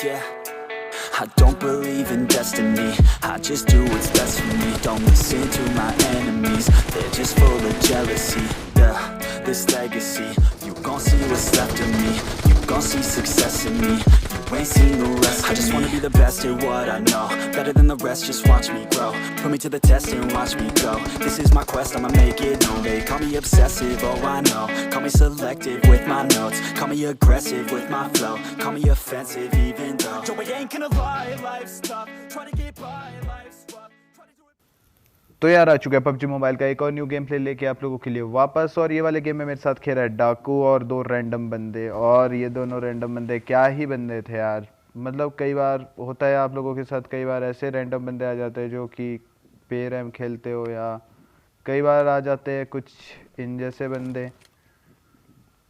yeah. I don't believe in destiny, I just do what's best for me. Don't listen to my enemies, they're just full of jealousy. Yeah, this legacy, you gon' see what's left of me. You gon' see success in me, you ain't seen the rest of me. I just wanna be the best at what I know, better than the rest, just watch me grow. Put me to the test and watch me go. This is my quest, I'ma make it known. They call me obsessive, oh I know. Call me selective with my notes, call me aggressive with my flow. Call me offensive even though Joe, I ain't gonna lie, life's tough. Try to get by, life's rough. तो यार आ चुका है PUBG mobile का एक और new game play लेके आप लोगों के लिए वापस। और ये वाले गेम में मेरे साथ खेल रहा है डाकू और दो रैंडम बंदे। और ये दोनों रैंडम बंदे क्या ही बंदे थे यार। मतलब कई बार होता है आप लोगों के साथ, कई बार ऐसे रैंडम बंदे आ जाते हैं जो कि पेरेम खेलते हो, या कई बार आ जाते हैं कुछ इन जैसे बंदे।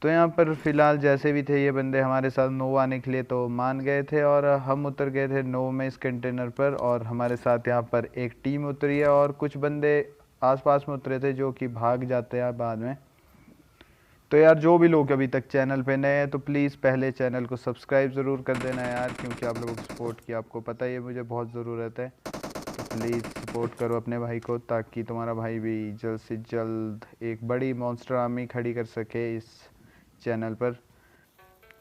तो यहाँ पर फ़िलहाल जैसे भी थे ये बंदे हमारे साथ नोवा आने के लिए तो मान गए थे, और हम उतर गए थे नो में इस कंटेनर पर। और हमारे साथ यहाँ पर एक टीम उतरी है और कुछ बंदे आसपास में उतरे थे जो कि भाग जाते हैं बाद में। तो यार जो भी लोग अभी तक चैनल पे नए हैं तो प्लीज़ पहले चैनल को सब्सक्राइब ज़रूर कर देना यार, क्योंकि आप लोगों को सपोर्ट की आपको पता ही है मुझे बहुत ज़रूरत है। तो प्लीज़ सपोर्ट करो अपने भाई को, ताकि तुम्हारा भाई भी जल्द से जल्द एक बड़ी मॉन्स्टर आर्मी खड़ी कर सके इस चैनल पर।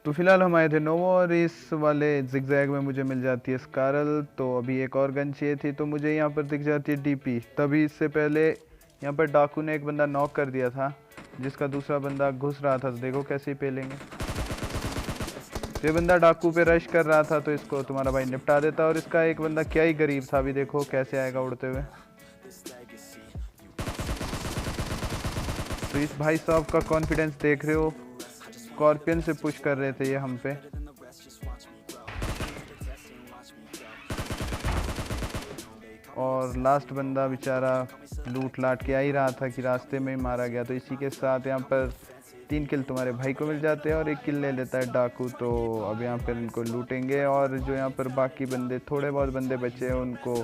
तो फिलहाल हम आए थे नोवो, और इस वाले जिगजैग में मुझे मिल जाती है स्कारल। तो अभी एक और गन चाहिए थी, तो मुझे यहाँ पर दिख जाती है डीपी। तभी इससे पहले यहाँ पर डाकू ने एक बंदा नॉक कर दिया था, जिसका दूसरा बंदा घुस रहा था। तो देखो कैसे पेलेंगे। तो ये बंदा डाकू पे रश कर रहा था, तो इसको तुम्हारा भाई निपटा देता। और इसका एक बंदा क्या ही गरीब था, अभी देखो कैसे आएगा उड़ते हुए। तो इस भाई साहब का कॉन्फिडेंस देख रहे हो, स्कॉर्पियन से पुश कर रहे थे ये हम पे। और लास्ट बंदा बेचारा लूट लाट के आ ही रहा था कि रास्ते में ही मारा गया। तो इसी के साथ यहाँ पर 3 किल तुम्हारे भाई को मिल जाते हैं और 1 किल ले लेता है डाकू। तो अब यहाँ पर इनको लूटेंगे, और जो यहाँ पर बाकी बंदे थोड़े बहुत बंदे बचे हैं उनको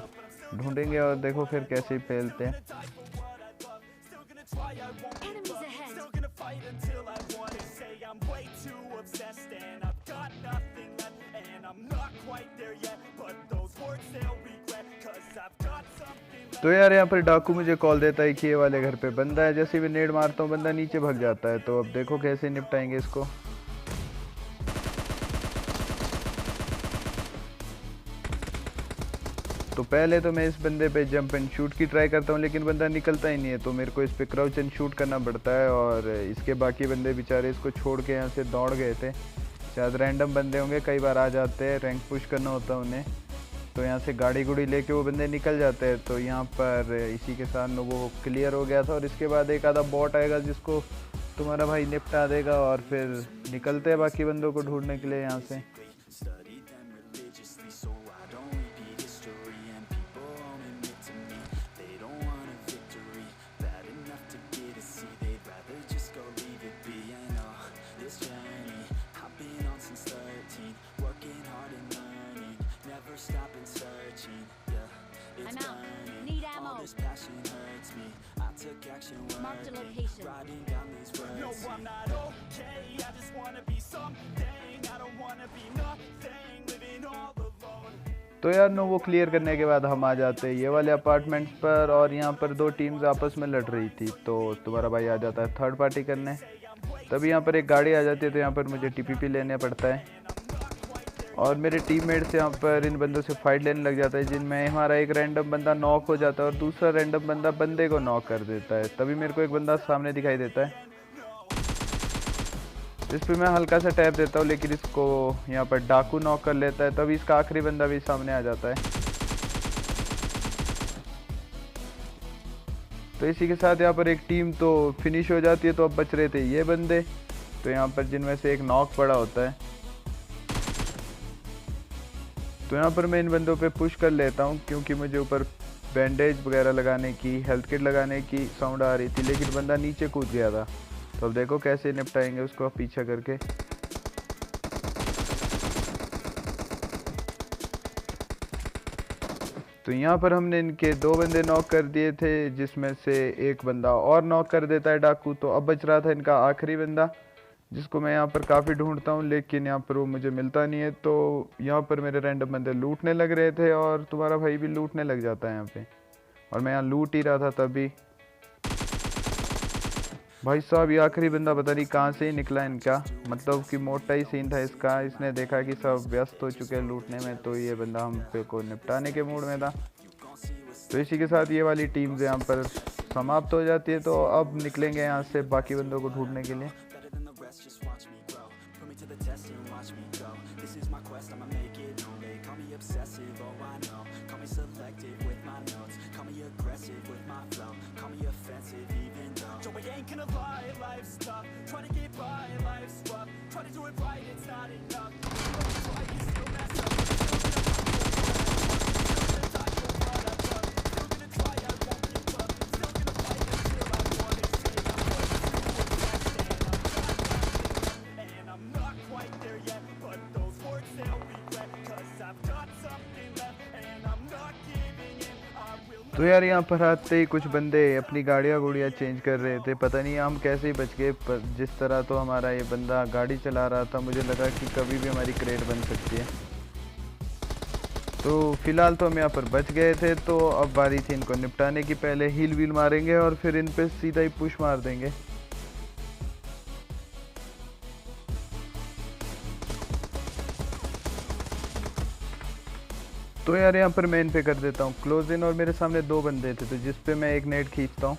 ढूंढेंगे, और देखो फिर कैसे ही फैलते हैं। तो यार यहाँ पर डाकू मुझे कॉल देता है कि ये वाले घर पे बंदा है। जैसे भी नेड मारता हूँ बंदा नीचे भाग जाता है। तो अब देखो कैसे निपटाएंगे इसको। तो पहले तो मैं इस बंदे पे जंप एंड शूट की ट्राई करता हूँ, लेकिन बंदा निकलता ही नहीं है। तो मेरे को इस पे क्राउच एंड शूट करना पड़ता है। और इसके बाकी बंदे बेचारे इसको छोड़ के यहाँ से दौड़ गए थे। शायद रैंडम बंदे होंगे, कई बार आ जाते हैं, रैंक पुश करना होता है उन्हें। तो यहाँ से गाड़ी गुड़ी लेके वो बंदे निकल जाते हैं। तो यहाँ पर इसी के साथ वो क्लियर हो गया था। और इसके बाद एक आधा बॉट आएगा जिसको तुम्हारा भाई निपटा देगा, और फिर निकलते हैं बाकी बंदों को ढूंढने के लिए यहाँ से। Marked a location. No, I'm not okay. I just wanna be something. I don't wanna be nothing. Living all alone. तो यार नो वो क्लियर करने के बाद हम आ जाते हैं ये वाले अपार्टमेंट पर, और यहाँ पर 2 टीम्स आपस में लड़ रही थी। तो तुम्हारा भाई आ जाता है थर्ड पार्टी करने। तभी यहाँ पर एक गाड़ी आ जाती है, तो यहाँ पर मुझे टीपीपी लेने पड़ता है। और मेरे टीममेट्स यहाँ पर इन बंदों से फाइट लेने लग जाता है, जिनमें हमारा एक रैंडम बंदा नॉक हो जाता है और दूसरा रैंडम बंदा बंदे को नॉक कर देता है। तभी मेरे को एक बंदा सामने दिखाई देता है। इस पर मैं हल्का सा टैप देता हूँ, लेकिन इसको यहाँ पर डाकू नॉक कर लेता है। तभी इसका आखिरी बंदा भी सामने आ जाता है। तो इसी के साथ यहाँ पर एक टीम तो फिनिश हो जाती है। तो अब बच रहे थे ये बंदे, तो यहाँ पर जिनमें से एक नॉक पड़ा होता है। तो यहाँ पर मैं इन बंदों पे पुश कर लेता हूँ, क्योंकि मुझे ऊपर बैंडेज वगैरह लगाने की, हेल्थ किट लगाने की साउंड आ रही थी, लेकिन बंदा नीचे कूद गया था। तो अब देखो कैसे निपटाएंगे उसको पीछा करके। तो यहाँ पर हमने इनके 2 बंदे नॉक कर दिए थे, जिसमें से एक बंदा और नॉक कर देता है डाकू। तो अब बच रहा था इनका आखिरी बंदा, जिसको मैं यहाँ पर काफ़ी ढूंढता हूँ, लेकिन यहाँ पर वो मुझे मिलता नहीं है। तो यहाँ पर मेरे रैंडम बंदे लूटने लग रहे थे और तुम्हारा भाई भी लूटने लग जाता है यहाँ पे, और मैं यहाँ लूट ही रहा था तभी। भाई साहब ये आखिरी बंदा पता नहीं कहाँ से ही निकला इनका, मतलब कि मोटा ही सीन था इसका। इसने देखा कि सब व्यस्त हो चुके हैं लूटने में, तो ये बंदा हम पे को निपटाने के मूड में था। तो इसी के साथ ये वाली टीम यहाँ पर समाप्त हो जाती है। तो अब निकलेंगे यहाँ से बाकी बंदों को ढूंढने के लिए। तो यार यहाँ पर आते ही कुछ बंदे अपनी गाड़ियाँ चेंज कर रहे थे, पता नहीं हम कैसे ही बच गए। पर जिस तरह तो हमारा ये बंदा गाड़ी चला रहा था, मुझे लगा कि कभी भी हमारी क्रेट बन सकती है। तो फिलहाल तो हम यहाँ पर बच गए थे। तो अब बारी थी इनको निपटाने की। पहले हील व्हील मारेंगे और फिर इन पे सीधा ही पुश मार देंगे। तो यार यहाँ पर मैं इन पे कर देता हूँ क्लोज इन, और मेरे सामने दो बंदे थे तो जिस पे मैं एक नेट खींचता हूँ।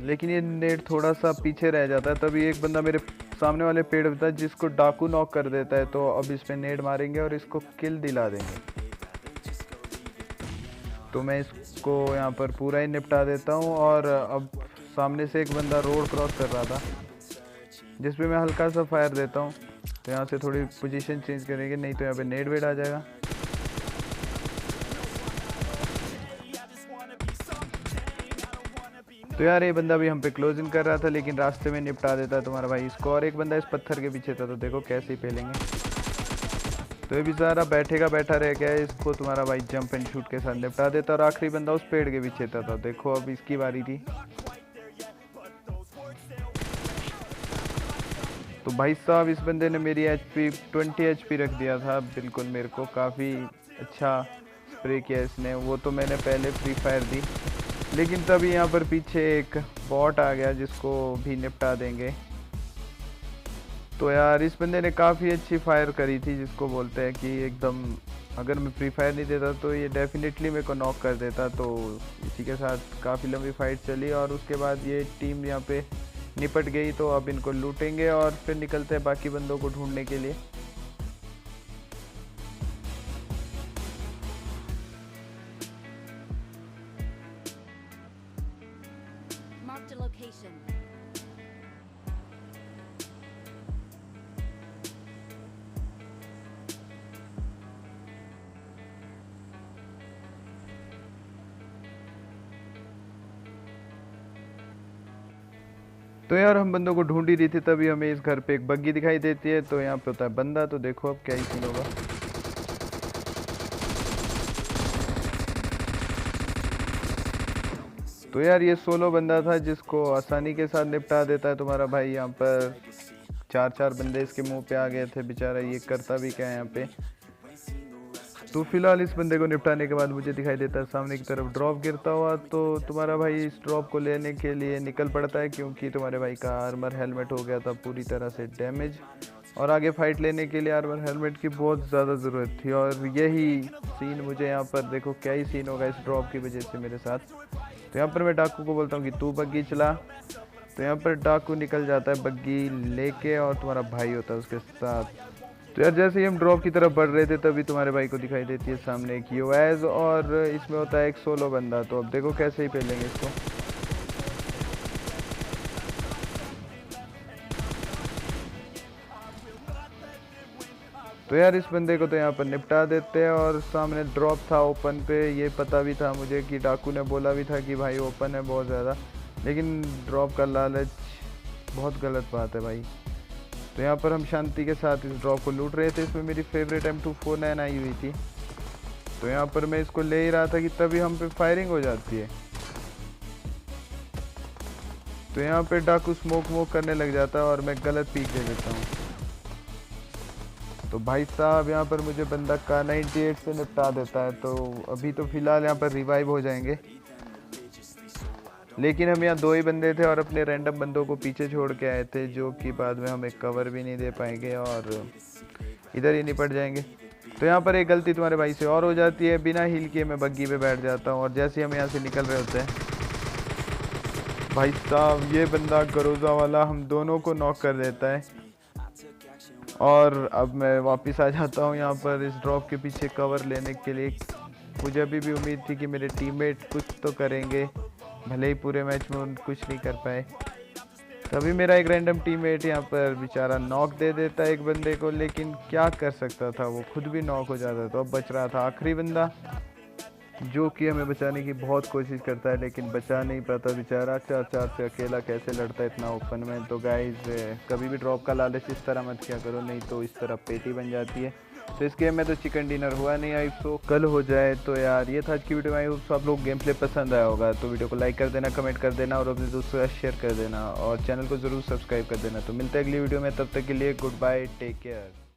लेकिन ये नेट थोड़ा सा पीछे रह जाता है, तभी एक बंदा मेरे सामने वाले पेड़ पे था जिसको डाकू नॉक कर देता है। तो अब इस पे नेट मारेंगे और इसको किल दिला देंगे। तो मैं इसको यहाँ पर पूरा ही निपटा देता हूँ। और अब सामने से एक बंदा रोड क्रॉस कर रहा था जिस पे मैं हल्का सा फायर देता हूँ। तो यहाँ से थोड़ी पोजीशन चेंज करेंगे, नहीं तो यहाँ पे नेट वेट आ जाएगा। तो यार ये बंदा भी हम पे क्लोज इन कर रहा था, लेकिन रास्ते में निपटा देता है तुम्हारा भाई इसको। और एक बंदा इस पत्थर के पीछे था, तो देखो कैसे ही पेलेंगे। तो ये बेचारा बैठेगा बैठा रह गया, इसको तुम्हारा भाई जंप एंड शूट के साथ निपटा देता। और आखिरी बंदा उस पेड़ के पीछे था। तो देखो अब इसकी बारी थी। तो भाई साहब इस बंदे ने मेरी HP 20 HP रख दिया था बिल्कुल। मेरे को काफ़ी अच्छा स्प्रे किया इसने। वो तो मैंने पहले फ्री फायर दी, लेकिन तभी यहाँ पर पीछे एक बॉट आ गया जिसको भी निपटा देंगे। तो यार इस बंदे ने काफ़ी अच्छी फायर करी थी, जिसको बोलते हैं कि एकदम अगर मैं फ्री फायर नहीं देता तो ये डेफिनेटली मेरे को नॉक कर देता। तो इसी के साथ काफ़ी लंबी फाइट चली और उसके बाद ये टीम यहाँ पे निपट गई। तो अब इनको लूटेंगे और फिर निकलते हैं बाकी बंदों को ढूंढने के लिए। Marked a location. तो यार हम बंदों को ढूंढ ही रही थी, तभी हमें इस घर पे एक बग्गी दिखाई देती है। तो यहाँ पे होता है बंदा। तो देखो अब क्या ही सीन होगा। तो यार ये सोलो बंदा था जिसको आसानी के साथ निपटा देता है तुम्हारा भाई। यहाँ पर चार बंदे इसके मुंह पे आ गए थे, बेचारा ये करता भी क्या है यहाँ पे। तो फिलहाल इस बंदे को निपटाने के बाद मुझे दिखाई देता है सामने की तरफ ड्रॉप गिरता हुआ। तो तुम्हारा भाई इस ड्रॉप को लेने के लिए निकल पड़ता है, क्योंकि तुम्हारे भाई का आर्मर हेलमेट हो गया था पूरी तरह से डैमेज, और आगे फाइट लेने के लिए आर्मर हेलमेट की बहुत ज़्यादा ज़रूरत थी। और यही सीन मुझे यहाँ पर देखो क्या ही सीन होगा इस ड्रॉप की वजह से मेरे साथ। तो यहाँ पर मैं डाकू को बोलता हूँ कि तू बग्गी चला। तो यहाँ पर डाकू निकल जाता है बग्गी लेके, और तुम्हारा भाई होता है उसके साथ। तो यार जैसे ही हम ड्रॉप की तरफ बढ़ रहे थे तभी तुम्हारे भाई को दिखाई देती है सामने एक यूएस, और इसमें होता है एक सोलो बंदा। तो अब देखो कैसे ही पेलेंगे इसको। तो यार इस बंदे को तो यहाँ पर निपटा देते हैं। और सामने ड्रॉप था ओपन पे, ये पता भी था मुझे कि डाकू ने बोला भी था कि भाई ओपन है बहुत ज़्यादा, लेकिन ड्रॉप का लालच बहुत गलत बात है भाई। तो यहाँ पर हम शांति के साथ इस ड्रॉप को लूट रहे थे। इसमें मेरी फेवरेट M249 आई हुई थी। तो यहाँ पर मैं इसको ले ही रहा था कि तभी हम पे फायरिंग हो जाती है। तो यहाँ पे डाकू स्मोक वोक करने लग जाता है और मैं गलत पीक दे देता हूँ। तो भाई साहब यहाँ पर मुझे बंदा का 98 से निपटा देता है। तो अभी तो फिलहाल यहाँ पर रिवाइव हो जाएंगे, लेकिन हम यहाँ 2 ही बंदे थे और अपने रैंडम बंदों को पीछे छोड़ के आए थे, जो कि बाद में हमें कवर भी नहीं दे पाएंगे और इधर ही निपट जाएंगे। तो यहाँ पर एक गलती तुम्हारे भाई से और हो जाती है, बिना हील किए मैं बग्गी पे बैठ जाता हूँ और जैसे ही हम यहाँ से निकल रहे होते हैं भाई साहब ये बंदा गरोजा वाला हम दोनों को नॉक कर देता है। और अब मैं वापस आ जाता हूँ यहाँ पर इस ड्रॉप के पीछे कवर लेने के लिए। मुझे अभी भी उम्मीद थी कि मेरे टीममेट कुछ तो करेंगे, भले ही पूरे मैच में उन कुछ नहीं कर पाए। तभी मेरा एक रैंडम टीममेट यहाँ पर बेचारा नॉक दे देता है एक बंदे को, लेकिन क्या कर सकता था, वो खुद भी नॉक हो जाता। तो अब बच रहा था आखिरी बंदा, जो कि हमें बचाने की बहुत कोशिश करता है लेकिन बचा नहीं पाता बेचारा। 4-4 से अकेला कैसे लड़ता है इतना ओपन में। तो गाइस कभी भी ड्रॉप का लालच इस तरह मत किया करो, नहीं तो इस तरह पेटी बन जाती है। तो इस गेम में तो चिकन डिनर हुआ नहीं, आई सो कल हो जाए। तो यार ये था आज की वीडियो में। आई होप आप लोग गेम प्ले पसंद आया होगा, तो वीडियो को लाइक कर देना, कमेंट कर देना और अपने दोस्तों के साथ शेयर कर देना और चैनल को ज़रूर सब्सक्राइब कर देना। तो मिलते हैं अगली वीडियो में, तब तक के लिए गुड बाय, टेक केयर।